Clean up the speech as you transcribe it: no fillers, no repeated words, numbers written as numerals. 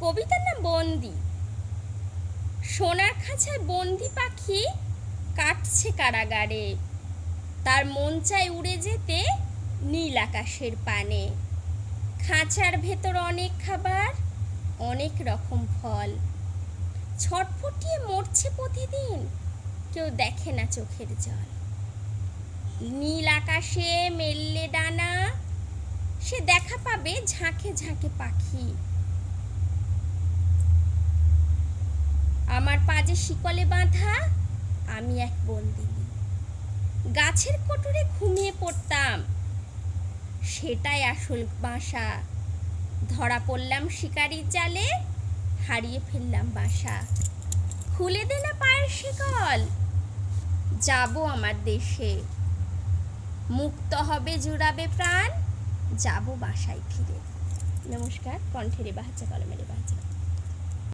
কবিতার নাম বন্দি। সোনার খাঁচায় বন্দি পাখি কাটছে কারাগারে, তার মন চায় উড়ে যেতে নীল আকাশের পানে। খাঁচার ভেতর অনেক খাবার, অনেক রকম ফল, ছটফটিয়ে মরছে প্রতিদিন, কেউ দেখে না চোখের জল। নীল আকাশে মেললে ডানা, সে দেখা পাবে ঝাঁকে ঝাঁকে পাখি। আমার পাজে শিকলে বাঁধা আমি এক বন্দিনী, গাছের কোটরে ঘুমিয়ে পড়তাম, সেটাই আসল বাসা। ধরা পড়লাম শিকারির জালে, হারিয়ে ফেললাম বাসা। খুলে দে না পায়ের শিকল, যাবো আমার দেশে, মুক্ত হবে জুড়াবে প্রাণ, যাবো বাসায় ফিরে। নমস্কার। কণ্ঠের বাহাচা কলমের বাহাচা।